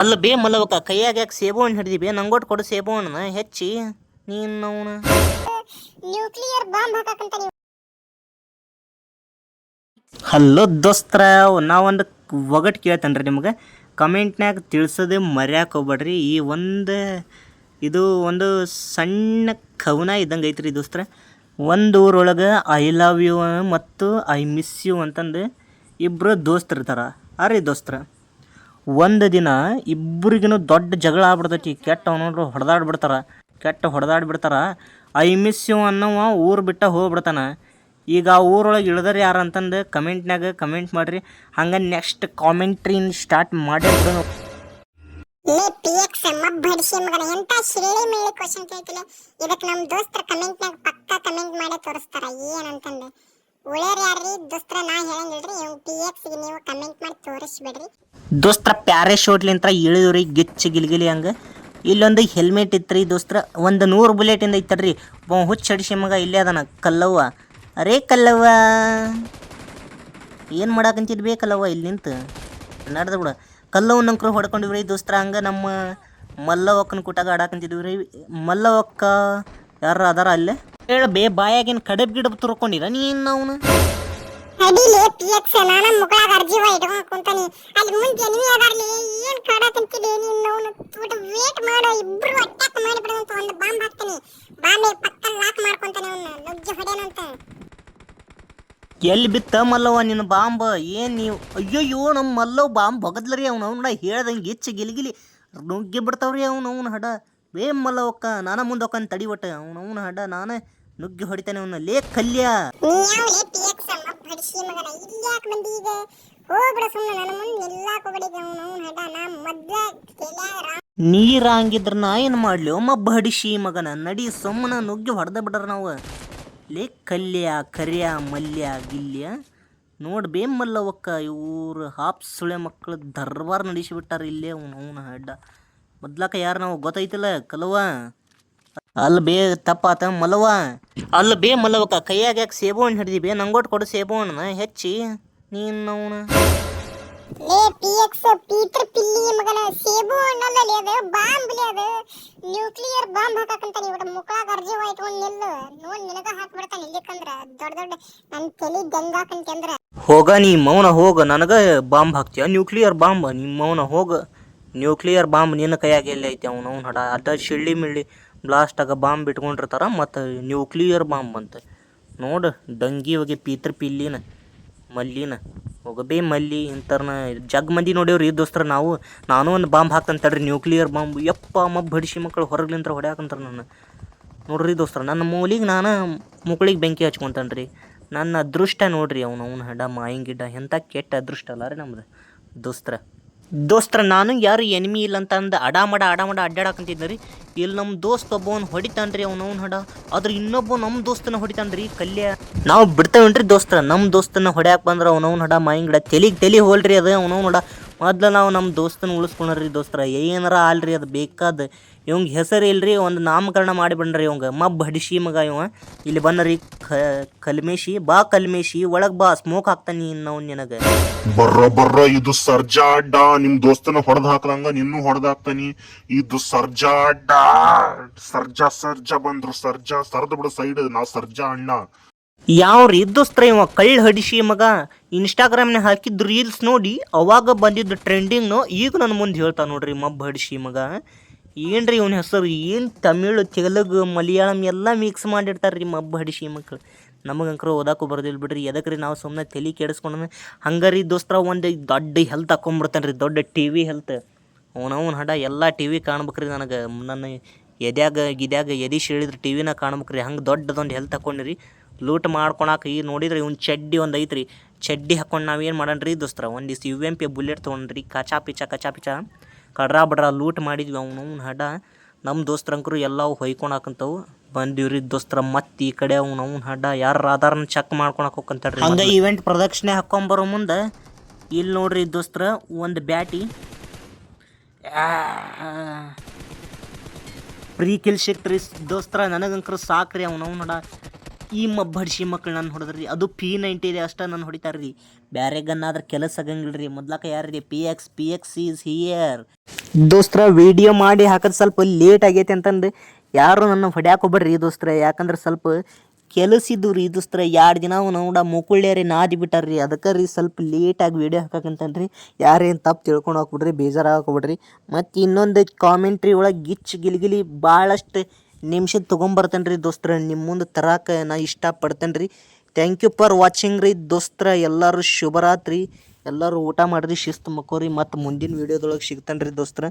ಅಲ್ಲ ಬೇ ಮಲ್ಲವಕ್ಕ ಕೈಯಾಗ ಯಾಕೆ ಸೇಬು ಹಣ್ಣು ಹಿಡಿದಿ ಬೇ ನಂಗೊಟ್ಟು ಕೊಡು ಸೇಬು ಹಣ್ಣನ ಹೆಚ್ಚಿ ನೀನು ಅವನು ನ್ಯೂಕ್ಲಿಯರ್ ಬಾಂಬ್ ಹಾಕಂತ ನೀವು. ಹಲೋ ದೋಸ್ತರ, ನಾವೊಂದು ಒಗಟ್ ಕೇಳ್ತೇನೆ ರೀ ನಿಮ್ಗೆ. ಕಮೆಂಟ್ನಾಗ ತಿಳಿಸೋದೇ ಮರ್ಯಾಕೆ ಹೋಗ್ಬೇಡ್ರಿ. ಇದು ಒಂದು ಸಣ್ಣ ಕವನ ಇದ್ದಂಗೆ ಐತ್ರಿ ದೋಸ್ತರ. ಒಂದು ಊರೊಳಗೆ ಐ ಲವ್ ಯು ಮತ್ತು ಐ ಮಿಸ್ ಯು ಅಂತಂದು ಇಬ್ಬರು ದೋಸ್ತರಿರ್ತಾರೆ. ರೀ ದೋಸ್ತರ, ಒಂದು ದಿನ ಇಬ್ಬರಿಗೂ ದೊಡ್ಡ ಜಗಳ ಆಗ್ಬಿಡ್ತೈತಿ. ಕೆಟ್ಟ ಅವನೋಡ್ರು ಹೊಡೆದಾಡ್ಬಿಡ್ತಾರ. ಐ ಮಿಸ್ ಯು ಅನ್ನೋವ ಊರು ಬಿಟ್ಟ ಹೋಗ್ಬಿಡ್ತಾನೆ. ಈಗ ಆ ಊರೊಳಗೆ ಇಳ್ದಾರ ಯಾರು ಅಂತಂದು ಕಮೆಂಟ್ನಾಗ ಕಮೆಂಟ್ ಮಾಡಿರಿ. ಹಂಗೆ ನೆಕ್ಸ್ಟ್ ಕಾಮೆಂಟ್ರಿನ ಸ್ಟಾರ್ಟ್ ಮಾಡಿದ್ರು. ಲೇ PX ಮಬ್ಬಡಿಸಿ ಮಗನ ಎಂತ ಶಿಳ್ಳಿ ಮೇಳಿ ಕ್ವಶನ್ ಕೇಳ್ತಿಲ್ಲ. ಇದಕ್ಕೆ ನಮ್ಮ ದೋಸ್ತರ ಕಮೆಂಟ್ನಾಗ ಪಕ್ಕ ಕಮೆಂಟ್ ಮಾಡಿ ತೋರಿಸ್ತಾರ ಏನಂತಂದು. ಉಳೇರ್ ಯಾರ್ರಿ ದೋಸ್ತರ, ನಾ ಹೇಳಂಗಿಲ್ರಿ. ಇವ್ PX ಗೆ ನೀವು ಕಮೆಂಟ್ ಮಾಡಿ ತೋರಿಸ್ಬಿಡ್ರಿ. ದೋಸ್ತರ ಪ್ಯಾರಾಶೂಟ್ಲಿಂತ ಇಳಿದ್ರಿ ಗಿಚ್ಚಿ ಗಿಲ್ಗಿಲಿ ಹಂಗೆ. ಇಲ್ಲೊಂದು ಹೆಲ್ಮೆಟ್ ಇತ್ತು ದೋಸ್ತರ. ಒಂದು 100 ಬುಲೆಟಿಂದ ಇತ್ತಡ್ರಿ. ಹುಚ್ಚಡಿಸಿ ಮಗ ಇಲ್ಲೇ ಅದನ ಕಲ್ಲವ್ವ. ಅರೇ ಕಲ್ಲವ್ವ, ಏನು ಮಾಡಾಕಂತಿದ್ ಬೇಕಲ್ಲವ್ವ ಇಲ್ಲಿ ನಿಂತು ನಡೆದ ಬಿಡ. ಕಲ್ಲವ್ವ ನಂಕ್ರು ಹೊಡ್ಕೊಂಡಿವ್ರಿ ದೋಸ್ತರ. ಹಂಗೆ ನಮ್ಮ ಮಲ್ಲವಕ್ಕನ ಕೂಟಾಗ ಆಡಾಕಂತಿದ್ವಿ ರೀ. ಮಲ್ಲವಕ್ಕ ಯಾರು ಅದಾರ ಅಲ್ಲೇ ಹೇಳ ಬೇ. ಬಾಯಾಗಿನ ಕಡಬ್ ಗಿಡಬ್ ತುರ್ಕೊಂಡಿರ ನೀನು ಅವನು ಅಡಿಲೇ PX ನಾನ ಮುಗಳಾಗ ಅರ್ಜಿವ ಇಟ್ಕೊಂಡು ಕುಂತಾನಿ. ಅಲ್ಲಿ ಮುಂದೆ ಎನಿಮಿ ಅದಾರ್ಲಿ. ಏನ್ ಕಾಡಾಕಂತಿದೆ ನೀನು? ಅವನು ತೂಟ ವೇಟ್ ಮಾಡೋ, ಇಬ್ರು ಅಟ್ಯಾಕ್ ಮಾಡಿಬಿಡಂತ. ಒಂದು ಬಾಂಬ್ ಹಾಕ್ತಾನೆ. ಬಾಂಬ್ ಪಕ್ಕ ಲಾಕ್ ಮಾಡ್ಕೊಂತಾನೆ. ಅವನ್ನ ನುಗ್ಗಿ ಹೊಡೆಯನಂತ. ಎಲ್ಲಿ ಬಿತ್ತ ಮಲ್ಲವ್ವ ನಿನ್ನ ಬಾಂಬ್? ಏನು ನೀವು? ಅಯ್ಯಯ್ಯೋ, ನಮ್ಮ ಮಲ್ಲವ್ ಬಾಂಬ್ ಬಗದ್ಲರಿ. ಅವ್ನು ಹೇಳ್ದಂಗೆ ಗಿಚ್ಚಿ ಗಿಲಿಗಿಲಿ ನುಗ್ಗಿ ಬಿಡ್ತಾವ್ರಿ. ಅವ್ನು ಹಡ ಬೇ ಮಲ್ಲವಕ್ಕ ನಾನ ಮುಂದೆ ಹೋಗ್ತಾನೆ ತಡಿ ಒಟ್ಟು. ಅವ್ನು ಹಡ ನಾನೇ ನುಗ್ಗಿ ಹೊಡಿತಾನೆ ಅವನ್ನ. ಲೇ ಕಲ್ಯ, ನೀಯಾವಲೇ PX ಮಬ್ಬಡಿಸಿ ಮಗನ ಇಲ್ಲಿ ಯಾಕೆ ಬಂದಿ ಈಗ? ಹೋಗ್ಬಿಡ ಸುಮ್ಮನೆ. ನನ್ನ ಮುಂದೆ ನಿಲ್ಲಾಕ ಹೋಗ್ಬಿಡಿದ. ಅವನು ಹಡ ನಾ ಮೊದ್ಲ ನೀರ ಹಂಗಿದ್ರ ನಾ ಏನು ಮಾಡ್ಲಿ? ಮಬ್ಬ ಹಡಿಸಿ ಮಗನ ನಡಿ ಸುಮ್ಮನ ನುಗ್ಗಿ ಹೊಡೆದ ಬಿಡ್ರ ನಾವು. ಲೇ ಕಲ್ಯ ಕರ್ಯ ಮಲ್ಯ ಗಿಲ್ಯ ನೋಡಿ ಬೇ ಮಲ್ಲವಕ್ಕ. ಇವ್ರು ಹಾಪ್ ಸುಳೆ ಮಕ್ಕಳು ದರ್ಬಾರ್ ನಡೆಸಿಬಿಟ್ಟಾರ ಇಲ್ಲೇ. ಅವನು ಹಡ್ಡ ಮೊದ್ಲಾಕ ಯಾರು ನಾವು ಗೊತ್ತೈತಿಲ್ಲ ಕಲವ. ಅಲ್ಲ ಬೇ ತಪ್ಪಾತ ಮಲ್ಲವ. ಅಲ್ಲ ಬೇ ಮಲ್ಲವಕ್ಕ ಕೈಯಾಗ ಯಾಕೆ ಸೇಬು ಹಣ್ಣು ಹಿಡಿದಿ ಬೇ ನಂಗೊಟ್ಟು ಕೊಡು ಸೇಬು ಹಣ್ಣನ ಹೆಚ್ಚಿ ನೀನು ಅವನು. ಲೇ PX ಪೀಟರ್ ಪಿಲ್ಲಿ ಮಗನ ಸೇಬು ಹಣ್ಣಲ್ಲಿ ಅದು ಬಾಂಬ್ಲಿ. ಅದು ನ್ಯೂಕ್ಲಿಯರ್ ಬಾಂಬ್ ಹಾಕಂತ ನೀವು ಮುಕ್ಕಳಾಗ ಅರ್ಜಿವ ಇಟ್ಕೊಂಡು ನಿಲ್ಲು. ನೋಡಿ ನಿನಗ ಹಾಕ್ಬಿಡ್ತಾನೆ ಇಲ್ಲಿಕಂದ್ರ ದೊಡ್ಡ ದೊಡ್ಡ ನನ್ನ ತಲೆ ದಂಗ ಹಾಕಂತಂದ್ರ. ಹೋಗ ನೀ ಮೌನ ಹೋಗ. ನನಗೆ ಬಾಂಬ್ ಹಾಕ್ತೀಯ? ನ್ಯೂಕ್ಲಿಯರ್ ಬಾಂಬ್ ನಿಮ್ಮ ಮೌನ ಹೋಗ. ನ್ಯೂಕ್ಲಿಯರ್ ಬಾಂಬ್ ನಿನ್ನ ಕೈಯಾಗ ಎಲ್ಲ ಐತಿ? ಅವ್ನು ಹಡ ಅದ ಶಿಳ್ಳಿ ಮಿಳ್ಳಿ ಬ್ಲಾಸ್ಟಾಗ ಬಾಂಬ್ ಇಟ್ಕೊಂಡಿರ್ತಾರ. ಮತ್ತು ನ್ಯೂಕ್ಲಿಯರ್ ಬಾಂಬ್ ಅಂತ ನೋಡು. ದಂಗಿ ಹೋಗಿ ಪೀತರ್ ಪಿಲ್ಲಿನ ಮಲ್ಲಿನ ಹೋಗಬೇ ಮಲ್ಲಿ ಇಂಥರ್ನ ಜಗ್ ಮಂದಿ ನೋಡೇವ್ರಿ ದೋಸ್ತರ. ನಾನು ಒಂದು ಬಾಂಬ್ ಹಾಕ್ತಂತ ತಡ್ರಿ, ನ್ಯೂಕ್ಲಿಯರ್ ಬಾಂಬ್. ಯಪ್ಪ ಮಬ್ಬ ಹಡಿಸಿ ಮಕ್ಕಳು ಹೊರಗ್ಲಿಂತ್ರ ಹೊಡ್ಯಾಕಂತಾರೆ ನನ್ನ. ನೋಡ್ರಿ ದೋಸ್ತರ, ನನ್ನ ಮೂಲಿಗೆ ನಾನು ಮುಕ್ಳಿಗೆ ಬೆಂಕಿ ಹಚ್ಕೊತಾನೆ ರೀ. ನನ್ನ ಅದೃಷ್ಟ ನೋಡ್ರಿ. ಅವ್ನು ಹಡ ಮಾಯಿಂಗಿಡ್ಡ ಎಂಥ ಕೆಟ್ಟ ಅದೃಷ್ಟ ಅಲ್ಲ ರೀ ನಮ್ದು ದೋಸ್ತರ. ನಾನು ಯಾರು ಎನಿಮಿ ಇಲ್ಲ ಅಂತ ಅಂದು ಅಡಾಮಡ ಅಡ್ಡಾಡಕಂತಿದ್ದೆ ರೀ. ಇಲ್ಲಿ ನಮ್ಮ ದೋಸ್ತ ಒಬ್ಬವನು ಹೊಡಿತಾನೆ ರೀ. ಅವ್ನು ಹಡ ಆದ್ರೆ ಇನ್ನೊಬ್ಬ ನಮ್ಮ ದೋಸ್ತನ ಹೊಡಿತಾನೆ ರೀ ಕಲ್ಯ. ನಾವು ಬಿಡ್ತೇವೇನ್ರಿ ದೋಸ್ತರ? ನಮ್ಮ ದೋಸ್ತನ ಹೊಡ್ಯಾಕೆ ಬಂದ್ರೆ ಅವ್ನು ಹಡ ಮಾಯಿಂಗಿಡ ತಲೆ ಹೋಲ್ರಿ ಅದು. ಅವ್ನು ಹಡ ಮೊದ್ಲು ನಾವು ನಮ್ಮ ದೋಸ್ತನ ಉಳಿಸ್ಕೊಂಡ್ರಿ ದೋಸ್ತರ. ಏನಾರ ಆಲ್ರಿ ಅದು ಬೇಕಾದ. ಇವಂಗೆ ಹೆಸರು ಇಲ್ರಿ, ಒಂದು ನಾಮಕರಣ ಮಾಡಿಬಿಡ್ರಿ ಇವಂಗೆ. ಮಬ್ಬ ಹಡಿಸಿ ಮಗ ಇವ. ಇಲ್ಲಿ ಬಂದ್ರಿ ಕಲ್ಮೇಶಿ ಬಾ. ಕಲ್ಮೇಶಿ ಒಳಗೆ ಬಾ, ಸ್ಮೋಕ್ ಹಾಕ್ತಾನೆ ನಾವು ನಿನಗೆ. ಬರ್ರ ಇದು ಸರ್ಜಾ ಅಡ್ಡ. ನಿಮ್ ದೋಸ್ತನ ಹೊಡೆದ್ ಹಾಕ್ದಂಗ ನಿನ್ನೂ ಹೊಡೆದ್ ಹಾಕ್ತಾನಿ. ಇದು ಸರ್ಜಾ ಅಡ್ಡ. ಸರ್ಜಾ ಬಂದ್ರು. ಸರ್ದ್ ಬಿಡು ಸೈಡ್. ನಾ ಸರ್ಜಾ ಅಣ್ಣ. ಯಾವ್ರಿ ದೋಸ್ತ್ರ ಇವ ಕಳ್ಳ ಹಡಿಸಿ ಮಗ? ಇನ್ಸ್ಟಾಗ್ರಾಮ್ನಾಗ ಹಾಕಿದ್ದು ರೀಲ್ಸ್ ನೋಡಿ ಅವಾಗ ಬಂದಿದ್ದು ಟ್ರೆಂಡಿಂಗ್ನು ಈಗ ನನ್ನ ಮುಂದೆ ಹೇಳ್ತಾ ನೋಡ್ರಿ ಮಬ್ಬ ಹಡಿಸಿ ಮಗ. ಏನ್ರಿ ಇವನ ಹೆಸರು? ಏನು ತಮಿಳು ತೆಲುಗು ಮಲಯಾಳಂ ಎಲ್ಲ ಮಿಕ್ಸ್ ಮಾಡಿರ್ತಾರೆ ರೀ ಮಬ್ಬ ಹಡಿಸಿ ಮಕ್ಕಳು. ನಮಗಂಕರು ಓದಾಕು ಬರೋದಿಲ್ಲ ಬಿಡ್ರಿ. ಎದಕ್ಕೆ ರೀ ನಾವು ಸುಮ್ಮನೆ ತಲೆ ಕೆಡಿಸ್ಕೊಂಡು ಹಂಗಾರಿ ದೋಸ್ತ್ರ. ಒಂದು ದೊಡ್ಡ ಹೆಲ್ತ್ ಹಾಕೊಂಡ್ಬಿಡ್ತಾನೆ ರೀ, ದೊಡ್ಡ TV ಹೆಲ್ತ್. ಅವನವನು ಹಡ ಎಲ್ಲ TV ಕಾಣ್ಬೇಕ್ರಿ ನನಗೆ. ನನ್ನ ಎದ್ಯಾಗ ಎದಿ ಸೀಳಿದ್ರೆ TVನ ಕಾಣ್ಬೇಕ್ರಿ. ಹಂಗೆ ದೊಡ್ಡದೊಂದು ಹೆಲ್ತ್ ಹಾಕೊಂಡಿರಿ. ಲೂಟ್ ಮಾಡ್ಕೊಳಕ್ಕೆ ಈಗ ನೋಡಿದ್ರೆ ಇವ್ನು ಚಡ್ಡಿ ಒಂದು ಐತ್ರಿ. ಚಡ್ಡಿ ಹಾಕೊಂಡು ನಾವೇನು ಮಾಡೋಣ್ರಿ ದೋಸ್ತ್ರ? ಒಂದಿಷ್ಟು UMP ಬುಲೆಟ್ ತೊಗೊಂಡ್ರಿ. ಕಚಾ ಪಿಚ ಕಡ್ರಾ ಬಡ್ರ ಲೂಟ್ ಮಾಡಿದ್ವಿ. ಅವನು ಹಡ ನಮ್ಮ ದೋಸ್ತರಂಕರು ಎಲ್ಲವೂ ಹೊಯ್ಕೊಳಕಂತವು ಬಂದಿವ್ರಿ ದೋಸ್ತ್ರ. ಮತ್ತು ಈ ಕಡೆ ಅವ್ನು ಹಡ ಯಾರು ಆಧಾರನ ಚೆಕ್ ಮಾಡ್ಕೊಳಕ್ಕೆ ಹೋಗ್ಕಂತಾರ್ರಿ. ಹಂಗೆ ಇವೆಂಟ್ ಪ್ರದಕ್ಷಿಣೆ ಹಾಕ್ಕೊಂಬರೋ ಮುಂದೆ ಇಲ್ಲಿ ನೋಡ್ರಿ ದೋಸ್ತ್ರ ಒಂದು ಬ್ಯಾಟಿ ಪ್ರೀ ಕಿಲ್ ಸಿಕ್ತ್ರಿ ದೋಸ್ತ್ರ. ನನಗಂಕರು ಸಾಕ್ರಿ. ಅವ್ನು ಹಡ ಈ ಬಡ್ಸಿ ಮಕ್ಳು ನಾನು ಹೊಡೆದ್ರಿ ಅದು P90 ಅಷ್ಟ ನಾನು ಹೊಡಿತಾರ್ರಿ. ಬ್ಯಾರೆ ಗನ್ ಆದ್ರೆ ಕೆಲಸ ಆಗಂಗಿಲ್ರಿ. ಮೊದ್ಲಕ ಯಾರ್ರಿ PX ಈಸ್ ಹಿಯರ್. ದೋಸ್ತ್ರ ವಿಡಿಯೋ ಮಾಡಿ ಹಾಕೋದು ಸ್ವಲ್ಪ ಲೇಟ್ ಆಗೈತೆ ಅಂತಂದು ಯಾರು ನನ್ನ ಹೊಡ್ಯಾಕೆ ಹೋಗ್ಬೇಡ್ರಿ ದೋಸ್ತ್ರ. ಯಾಕಂದ್ರೆ ಸ್ವಲ್ಪ ಕೆಲಸ ಇದ್ದು ರೀ ದೋಸ್ತ್ರ. 2 ದಿನ ನೋಡ ಮುಕುಳ್ಳ್ಯಾರಿ ನಾದಿ ಬಿಟ್ಟಾರ್ರಿ. ಅದಕ್ಕೆ ರೀ ಸ್ವಲ್ಪ ಲೇಟಾಗಿ ವೀಡಿಯೋ ಹಾಕಕ್ಕಂತನ್ರಿ. ಯಾರೇನು ತಪ್ಪು ತಿಳ್ಕೊಂಡು ಹೋಗ್ಬಿಡ್ರಿ, ಬೇಜಾರಾಗ್ಬಿಡ್ರಿ. ಮತ್ತು ಇನ್ನೊಂದು ಕಾಮೆಂಟ್ರಿ ಒಳಗೆ ಗಿಲಿಗಿಲಿ ಭಾಳಷ್ಟು ನಿಮಿಷದ ತೊಗೊಂಬರ್ತೇನೆ ರೀ ದೋಸ್ತ್ರ. ನಿಮ್ಮ ಮುಂದೆ ತರಾಕ ನಾ ಇಷ್ಟಪಡ್ತೇನೆ ರೀ. ಥ್ಯಾಂಕ್ ಯು ಫಾರ್ ವಾಚಿಂಗ್ ರೀ ದೋಸ್ತ್ರ. ಎಲ್ಲರೂ ಶುಭರಾತ್ರಿ. ಎಲ್ಲರೂ ಊಟ ಮಾಡಿರಿ, ಶಿಸ್ತು ಮಕ್ಕೋರಿ. ಮತ್ತು ಮುಂದಿನ ವೀಡಿಯೋದೊಳಗೆ ಸಿಗ್ತೇನೆ ರೀ ದೋಸ್ತ್ರ.